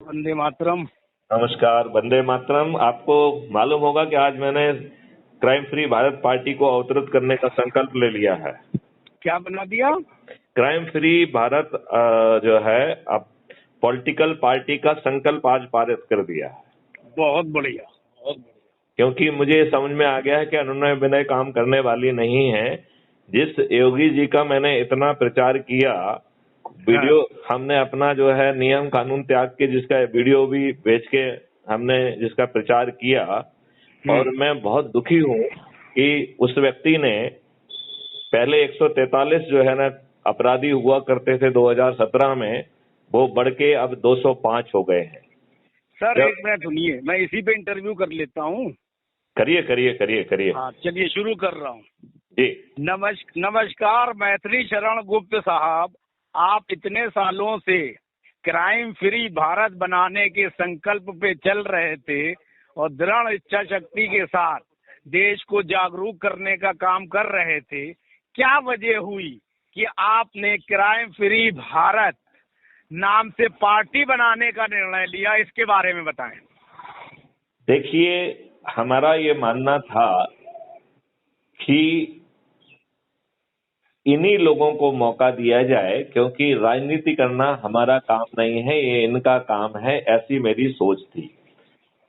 वंदे मातरम। नमस्कार, वंदे मातरम। आपको मालूम होगा कि आज मैंने क्राइम फ्री भारत पार्टी को अवतरित करने का संकल्प ले लिया है। क्या बना दिया? क्राइम फ्री भारत जो है अब पॉलिटिकल पार्टी का संकल्प आज पारित कर दिया है। बहुत बढ़िया, बहुत बढ़िया। क्योंकि मुझे समझ में आ गया है कि अनुनय विनय काम करने वाली नहीं है। जिस योगी जी का मैंने इतना प्रचार किया, वीडियो हमने अपना जो है नियम कानून त्याग के जिसका वीडियो भी भेज के हमने जिसका प्रचार किया, और मैं बहुत दुखी हूँ कि उस व्यक्ति ने पहले 143 जो है ना अपराधी हुआ करते थे 2017 में, वो बढ़ के अब 205 हो गए हैं। सर एक मिनट सुनिए, मैं इसी पे इंटरव्यू कर लेता हूँ। करिए करिए करिए करिए। हाँ चलिए, शुरू कर रहा हूँ जी। नमस्कार मैथिली शरण गुप्त साहब, आप इतने सालों से क्राइम फ्री भारत बनाने के संकल्प पे चल रहे थे और दृढ़ इच्छा शक्ति के साथ देश को जागरूक करने का काम कर रहे थे। क्या वजह हुई कि आपने क्राइम फ्री भारत नाम से पार्टी बनाने का निर्णय लिया? इसके बारे में बताएं। देखिए, हमारा ये मानना था कि इन्हीं लोगों को मौका दिया जाए, क्योंकि राजनीति करना हमारा काम नहीं है, ये इनका काम है, ऐसी मेरी सोच थी।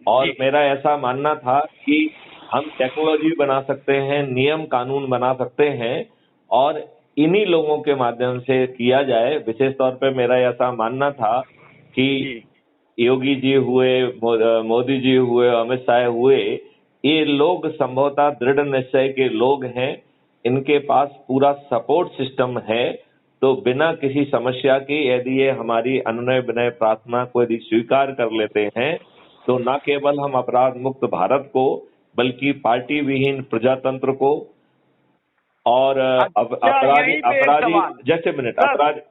और मेरा ऐसा मानना था कि हम टेक्नोलॉजी बना सकते हैं, नियम कानून बना सकते हैं, और इन्हीं लोगों के माध्यम से किया जाए। विशेष तौर पे मेरा ऐसा मानना था कि योगी जी हुए, मोदी जी हुए, अमित शाह हुए, ये लोग संभवतः दृढ़ निश्चय के लोग हैं, इनके पास पूरा सपोर्ट सिस्टम है। तो बिना किसी समस्या के यदि ये हमारी अनुनय विनय प्रार्थना को यदि स्वीकार कर लेते हैं, तो न केवल हम अपराध मुक्त भारत को, बल्कि पार्टी विहीन प्रजातंत्र को और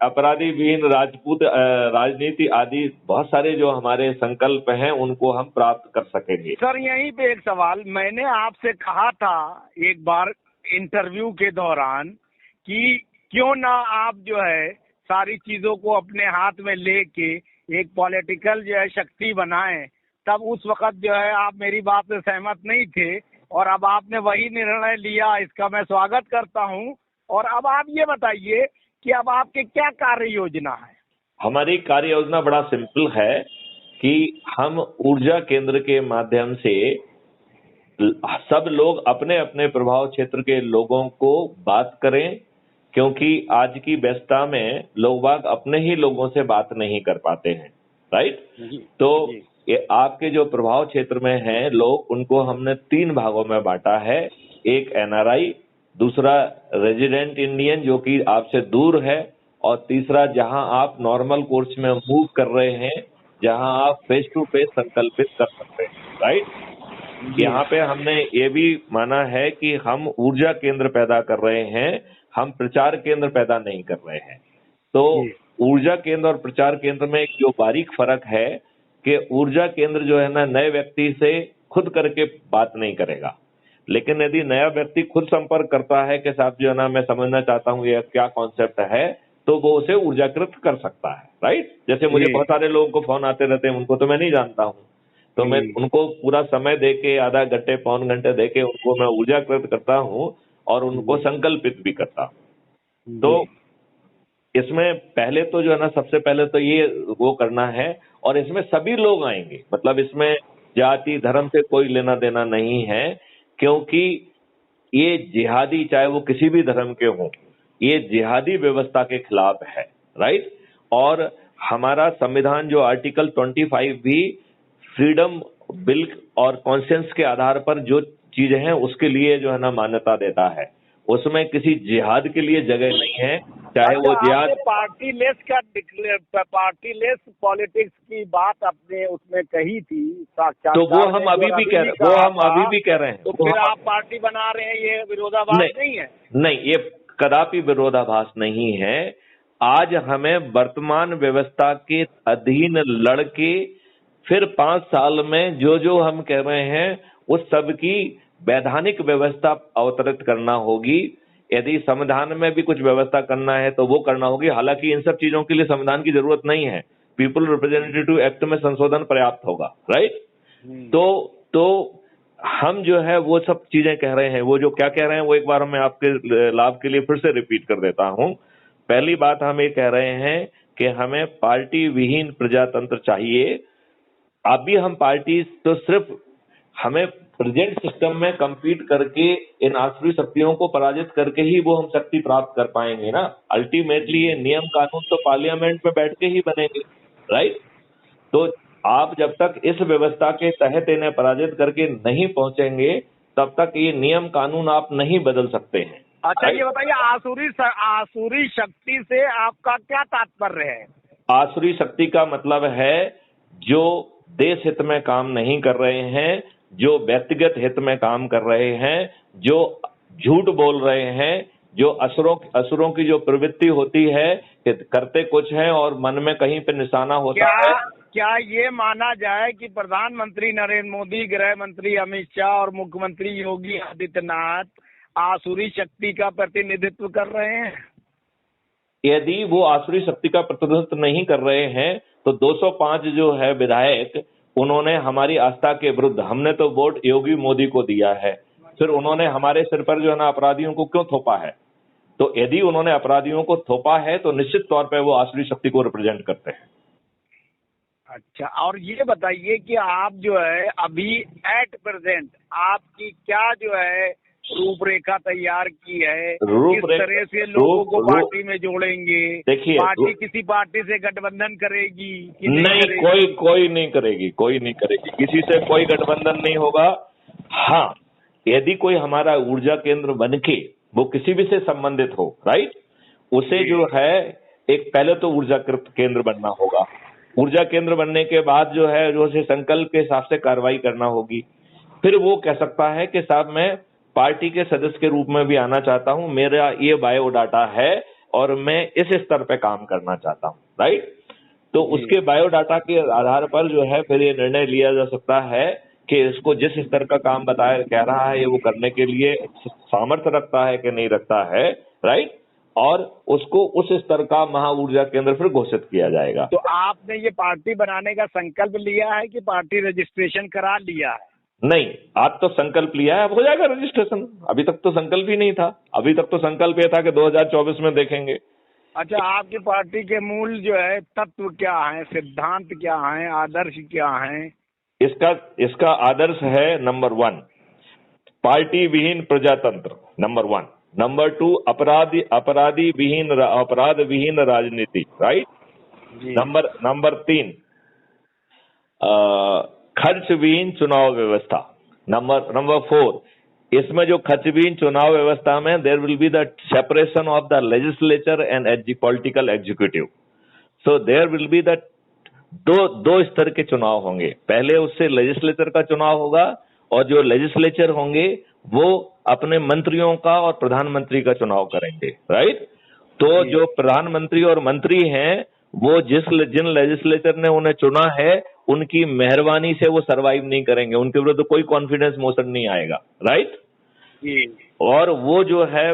अपराधी विहीन राजपूत राजनीति आदि बहुत सारे जो हमारे संकल्प हैं उनको हम प्राप्त कर सकेंगे। सर यहीं पे एक सवाल, मैंने आपसे कहा था एक बार इंटरव्यू के दौरान कि क्यों ना आप जो है सारी चीजों को अपने हाथ में लेके एक पॉलिटिकल जो है शक्ति बनाएं। तब उस वक्त जो है आप मेरी बात से सहमत नहीं थे, और अब आपने वही निर्णय लिया, इसका मैं स्वागत करता हूं। और अब आप ये बताइए कि अब आपके क्या कार्य योजना है? हमारी कार्य योजना बड़ा सिंपल है कि हम ऊर्जा केंद्र के माध्यम से सब लोग अपने अपने प्रभाव क्षेत्र के लोगों को बात करें, क्योंकि आज की व्यस्तता में लोग बाग अपने ही लोगों से बात नहीं कर पाते हैं। राइट? तो ये आपके जो प्रभाव क्षेत्र में हैं लोग, उनको हमने 3 भागों में बांटा है। एक एनआरआई, दूसरा रेजिडेंट इंडियन जो कि आपसे दूर है, और तीसरा जहां आप नॉर्मल कोर्स में मूव कर रहे हैं, जहां आप फेस टू फेस संकल्पित कर सकते हैं। राइट? यहाँ पे हमने ये भी माना है कि हम ऊर्जा केंद्र पैदा कर रहे हैं, हम प्रचार केंद्र पैदा नहीं कर रहे हैं। तो ऊर्जा केंद्र और प्रचार केंद्र में एक जो बारीक फर्क है कि ऊर्जा केंद्र जो है ना नए व्यक्ति से खुद करके बात नहीं करेगा, लेकिन यदि नया व्यक्ति खुद संपर्क करता है कि साहब जो है ना मैं समझना चाहता हूँ ये क्या कॉन्सेप्ट है, तो वो उसे ऊर्जाकृत कर सकता है। राइट? जैसे मुझे बहुत सारे लोगों को फोन आते रहते हैं, उनको तो मैं नहीं जानता हूँ, तो मैं उनको पूरा समय देके आधा घंटे पौन घंटे देके उनको मैं ऊर्जाकृत करता हूँ और उनको संकल्पित भी करता हूँ। तो इसमें पहले तो जो है ना सबसे पहले तो ये वो करना है, और इसमें सभी लोग आएंगे, मतलब इसमें जाति धर्म से कोई लेना देना नहीं है, क्योंकि ये जिहादी, चाहे वो किसी भी धर्म के हों, ये जिहादी व्यवस्था के खिलाफ है। राइट? और हमारा संविधान जो आर्टिकल 25 भी फ्रीडम बिल और कॉन्शियंस के आधार पर जो चीजें हैं उसके लिए जो है ना मान्यता देता है, उसमें किसी जिहाद के लिए जगह नहीं है, चाहे वो जिहाद। पार्टी लेस पॉलिटिक्स की बात आपने उसमें कही थी, तो वो हम अभी भी कह रहे हैं। तो फिर आप पार्टी बना रहे हैं, ये विरोधाभास नहीं है? नहीं, ये कदापि विरोधाभास नहीं है। आज हमें वर्तमान व्यवस्था के अधीन लड़के फिर 5 साल में जो जो हम कह रहे हैं उस सब की वैधानिक व्यवस्था अवतरित करना होगी। यदि संविधान में भी कुछ व्यवस्था करना है तो वो करना होगी। हालांकि इन सब चीजों के लिए संविधान की जरूरत नहीं है, पीपल रिप्रेजेंटेटिव एक्ट में संशोधन पर्याप्त होगा, राइट। तो हम जो है वो सब चीजें कह रहे हैं, वो जो क्या कह रहे हैं वो एक बार मैं आपके लाभ के लिए फिर से रिपीट कर देता हूं। पहली बात हम ये कह रहे हैं कि हमें पार्टी विहीन प्रजातंत्र चाहिए। अभी हम पार्टी तो सिर्फ हमें प्रेजेंट सिस्टम में compete करके इन आसुरी शक्तियों को पराजित करके ही वो हम शक्ति प्राप्त कर पाएंगे ना। अल्टीमेटली ये नियम कानून तो पार्लियामेंट में बैठ के ही बनेंगे, राइट। तो आप जब तक इस व्यवस्था के तहत इन्हें पराजित करके नहीं पहुंचेंगे तब तक ये नियम कानून आप नहीं बदल सकते हैं। अच्छा ये बताइए, आसुरी शक्ति से आपका क्या तात्पर्य है? आसुरी शक्ति का मतलब है जो देश हित में काम नहीं कर रहे हैं, जो व्यक्तिगत हित में काम कर रहे हैं, जो झूठ बोल रहे हैं, जो असुरों की जो प्रवृत्ति होती है कि करते कुछ है और मन में कहीं पे निशाना होता है। क्या ये माना जाए कि प्रधानमंत्री नरेंद्र मोदी, गृह मंत्री अमित शाह और मुख्यमंत्री योगी आदित्यनाथ आसुरी शक्ति का प्रतिनिधित्व कर रहे हैं? यदि वो आसुरी शक्ति का प्रतिनिधित्व नहीं कर रहे हैं तो 205 जो है विधायक, उन्होंने हमारी आस्था के विरुद्ध, हमने तो वोट योगी मोदी को दिया है, फिर उन्होंने हमारे सिर पर जो है ना अपराधियों को क्यों थोपा है? तो यदि उन्होंने अपराधियों को थोपा है तो निश्चित तौर पे वो आसुरी शक्ति को रिप्रेजेंट करते हैं। अच्छा, और ये बताइए कि आप जो है अभी एट प्रेजेंट आपकी क्या जो है रूपरेखा तैयार की है, किस तरह से लोगों को पार्टी में जोड़ेंगे? देखिए, पार्टी किसी पार्टी से गठबंधन करेगी कि नहीं करेगी? कोई नहीं करेगी, कोई नहीं करेगी, किसी से कोई गठबंधन नहीं होगा। हाँ, यदि कोई हमारा ऊर्जा केंद्र बनके वो किसी भी से संबंधित हो, राइट, उसे जो है एक पहले तो ऊर्जा केंद्र बनना होगा। ऊर्जा केंद्र बनने के बाद जो है जो से संकल्प के हिसाब से कार्रवाई करना होगी। फिर वो कह सकता है कि साहब मैं पार्टी के सदस्य के रूप में भी आना चाहता हूं, मेरा ये बायोडाटा है और मैं इस स्तर पे काम करना चाहता हूं, राइट। तो उसके बायोडाटा के आधार पर जो है फिर ये निर्णय लिया जा सकता है कि इसको जिस स्तर का काम बताया कह रहा है ये वो करने के लिए सामर्थ्य रखता है कि नहीं रखता है, राइट, और उसको उस स्तर का महा ऊर्जा केंद्र फिर घोषित किया जाएगा। तो आपने ये पार्टी बनाने का संकल्प लिया है कि पार्टी रजिस्ट्रेशन करा लिया है? नहीं, आज तो संकल्प लिया है, अब हो जाएगा रजिस्ट्रेशन। अभी तक तो संकल्प ही नहीं था, अभी तक तो संकल्प ये था कि 2024 में देखेंगे। अच्छा, आपकी पार्टी के मूल जो है तत्व क्या है, सिद्धांत क्या है, आदर्श क्या है? इसका आदर्श है नंबर 1 पार्टी विहीन प्रजातंत्र, नंबर 1। नंबर 2 अपराध विहीन राजनीति, राइट। नंबर 3 खर्च विहीन चुनाव व्यवस्था। नंबर 4 इसमें जो खर्च विहीन चुनाव व्यवस्था में there will be the separation of the legislature and political executive. So there will be the दो स्तर के चुनाव होंगे। पहले उससे लेजिस्लेचर का चुनाव होगा और जो लेजिस्लेचर होंगे वो अपने मंत्रियों का और प्रधानमंत्री का चुनाव करेंगे, राइट। तो जो प्रधानमंत्री और मंत्री हैं वो जिन लेजिस्लेचर ने उन्हें चुना है उनकी मेहरबानी से वो सरवाइव नहीं करेंगे, उनके विरुद्ध कोई कॉन्फिडेंस मोशन नहीं आएगा, राइट। और वो जो है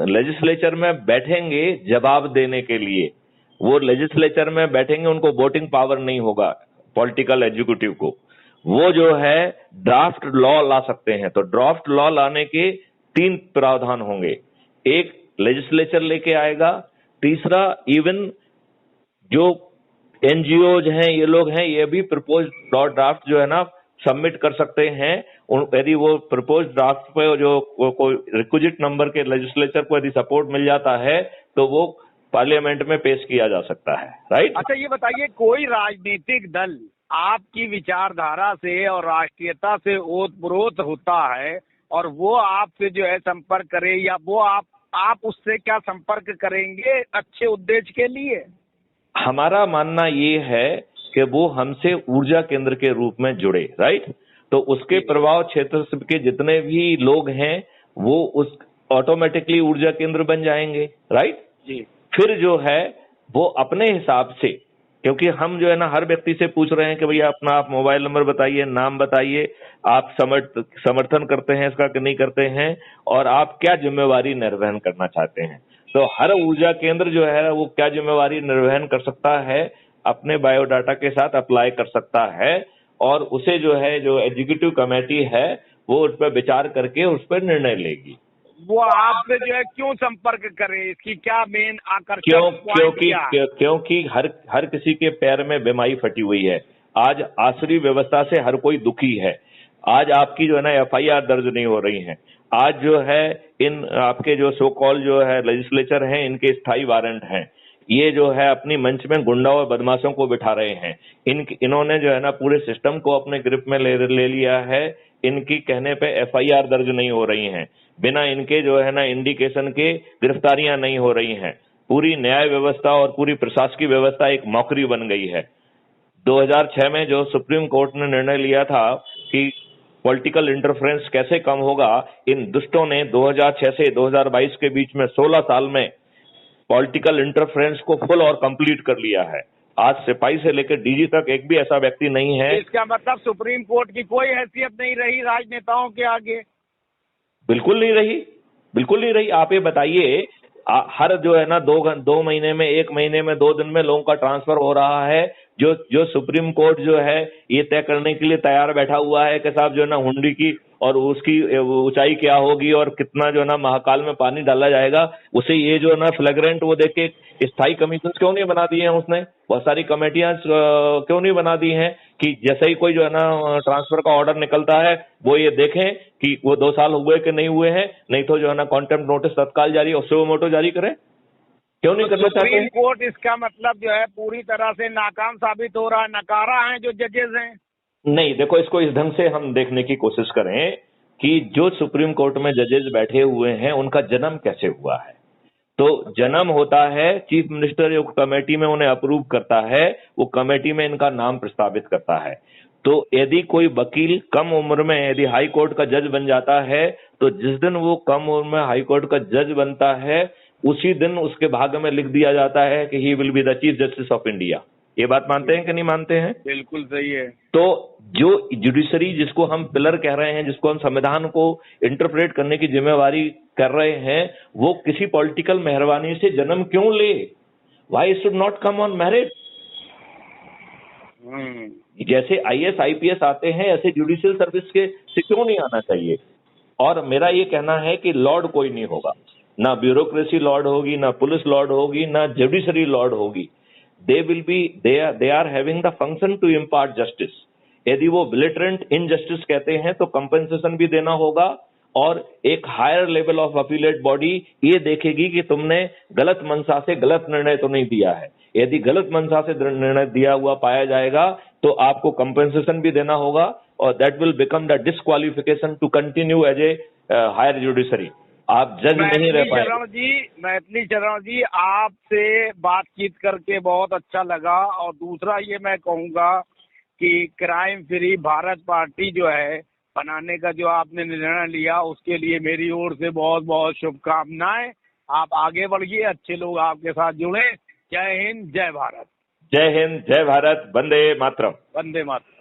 लेजिस्लेचर में बैठेंगे जवाब देने के लिए, वो लेजिस्लेचर में बैठेंगे, उनको वोटिंग पावर नहीं होगा पॉलिटिकल एग्जीक्यूटिव को। वो जो है ड्राफ्ट लॉ ला सकते हैं। तो ड्राफ्ट लॉ लाने के 3 प्रावधान होंगे। एक लेजिस्लेचर लेके आएगा, तीसरा इवन जो एनजीओज हैं, ये लोग हैं, ये भी प्रपोज ड्राफ्ट जो है ना सबमिट कर सकते हैं। यदि वो प्रपोज ड्राफ्ट पे जो कोई रिक्विजिट नंबर के लेजिस्लेचर को यदि सपोर्ट मिल जाता है तो वो पार्लियामेंट में पेश किया जा सकता है, राइट। अच्छा, ये बताइए कोई राजनीतिक दल आपकी विचारधारा से और राष्ट्रीयता से ओतप्रोत होता है और वो आपसे जो है संपर्क करे, या वो आप उससे क्या संपर्क करेंगे अच्छे उद्देश्य के लिए? हमारा मानना ये है कि वो हमसे ऊर्जा केंद्र के रूप में जुड़े, राइट। तो उसके प्रभाव क्षेत्र के जितने भी लोग हैं वो उस ऑटोमेटिकली ऊर्जा केंद्र बन जाएंगे, राइट जी। फिर जो है वो अपने हिसाब से, क्योंकि हम जो है ना हर व्यक्ति से पूछ रहे हैं कि भैया अपना आप मोबाइल नंबर बताइए, नाम बताइए, आप समर्थन करते हैं इसका कि नहीं करते हैं, और आप क्या जिम्मेवारी निर्वहन करना चाहते हैं। तो हर ऊर्जा केंद्र जो है वो क्या जिम्मेवारी निर्वहन कर सकता है, अपने बायोडाटा के साथ अप्लाई कर सकता है और उसे जो है जो एग्जीक्यूटिव कमेटी है वो उस पर विचार करके उस पर निर्णय लेगी। वो आपसे जो है क्यों संपर्क करे, इसकी क्या मेन आकर्षक पॉइंट क्या है? क्योंकि हर किसी के पैर में बीमारी फटी हुई है। आज आसरी व्यवस्था से हर कोई दुखी है। आज आपकी जो है ना FIR दर्ज नहीं हो रही है। आज जो है इन आपके जो सो कॉल जो है लेजिस्लेचर हैं, इनके स्थायी वारंट हैं। ये जो है अपनी मंच में गुंडा और बदमाशों को बिठा रहे हैं। इन्होंने जो है ना पूरे सिस्टम को अपने ग्रिप में ले लिया है। इनकी कहने पे FIR दर्ज नहीं हो रही हैं। बिना इनके जो है ना इंडिकेशन के गिरफ्तारियां नहीं हो रही हैं। पूरी न्याय व्यवस्था और पूरी प्रशासकीय व्यवस्था एक मौकरी बन गई है। 2006 में जो सुप्रीम कोर्ट ने निर्णय लिया था कि पॉलिटिकल इंटरफेरेंस कैसे कम होगा, इन दुष्टों ने 2006 से 2022 के बीच में 16 साल में पॉलिटिकल इंटरफेरेंस को फुल और कंप्लीट कर लिया है। आज सिपाही से लेकर DG तक एक भी ऐसा व्यक्ति नहीं है। इसका मतलब सुप्रीम कोर्ट की कोई हैसियत नहीं रही राजनेताओं के आगे? बिल्कुल नहीं रही, बिल्कुल नहीं रही। आप ये बताइए, हर जो है ना 2 महीने में, 1 महीने में, 2 दिन में लोगों का ट्रांसफर हो रहा है। जो सुप्रीम कोर्ट जो है ये तय करने के लिए तैयार बैठा हुआ है कि साहब जो है ना हुंडी की और उसकी ऊंचाई क्या होगी और कितना जो है ना महाकाल में पानी डाला जाएगा, उसे ये जो है ना फ्लैग्रेंट वो देख के स्थायी कमीशन क्यों नहीं बना दी है उसने? बहुत सारी कमेटियां क्यों नहीं बना दी हैं कि जैसे ही कोई जो है ना ट्रांसफर का ऑर्डर निकलता है वो ये देखें कि वो 2 साल हुए कि नहीं हुए हैं, नहीं तो जो है ना कॉन्टेम्प्ट नोटिस तत्काल जारी और सुओ मोटो जारी करें। क्यों नहीं करना चाहते? सुप्रीम कोर्ट इसका मतलब जो है पूरी तरह से नाकाम साबित हो रहा है, नकारा है जो जजेस हैं। नहीं, देखो इसको इस ढंग से हम देखने की कोशिश करें कि जो सुप्रीम कोर्ट में जजेस बैठे हुए हैं उनका जन्म कैसे हुआ है। तो जन्म होता है, चीफ मिनिस्टर एक कमेटी में उन्हें अप्रूव करता है, वो कमेटी में इनका नाम प्रस्तावित करता है। तो यदि कोई वकील कम उम्र में यदि हाई कोर्ट का जज बन जाता है तो जिस दिन वो कम उम्र में हाई कोर्ट का जज बनता है उसी दिन उसके भाग्य में लिख दिया जाता है कि he will be the chief justice of India. ये बात मानते हैं कि नहीं मानते हैं? बिल्कुल सही है। तो जो जुडिशरी जिसको हम पिलर कह रहे हैं, जिसको हम संविधान को इंटरप्रेट करने की जिम्मेवारी कर रहे हैं, वो किसी पॉलिटिकल मेहरबानी से जन्म क्यों ले? Why should not come on merit? जैसे IAS IPS आते हैं ऐसे जुडिशियल सर्विस के से क्यों नहीं आना चाहिए? और मेरा ये कहना है कि लॉर्ड कोई नहीं होगा, ना ब्यूरोक्रेसी लॉर्ड होगी, ना पुलिस लॉर्ड होगी, ना जुडिशरी लॉर्ड होगी। they are having the function to impart justice। यदि वो बिलिटरेंट इनजस्टिस कहते हैं तो कंपेंसेशन भी देना होगा और एक higher level of appellate body ये देखेगी कि तुमने गलत मंशा से गलत निर्णय तो नहीं दिया है। यदि गलत मंशा से निर्णय दिया हुआ पाया जाएगा तो आपको कंपेंसेशन भी देना होगा और that will become the disqualification to continue as a higher judiciary. आप जज नहीं रह पाएंगे। मैथिली शरण जी, आपसे बातचीत करके बहुत अच्छा लगा। और दूसरा ये मैं कहूँगा कि क्राइम फ्री भारत पार्टी जो है बनाने का जो आपने निर्णय लिया उसके लिए मेरी ओर से बहुत बहुत शुभकामनाएं। आप आगे बढ़िए, अच्छे लोग आपके साथ जुड़े। जय हिंद, जय भारत। जय हिंद, जय भारत, वंदे मातरम। वंदे मातरम।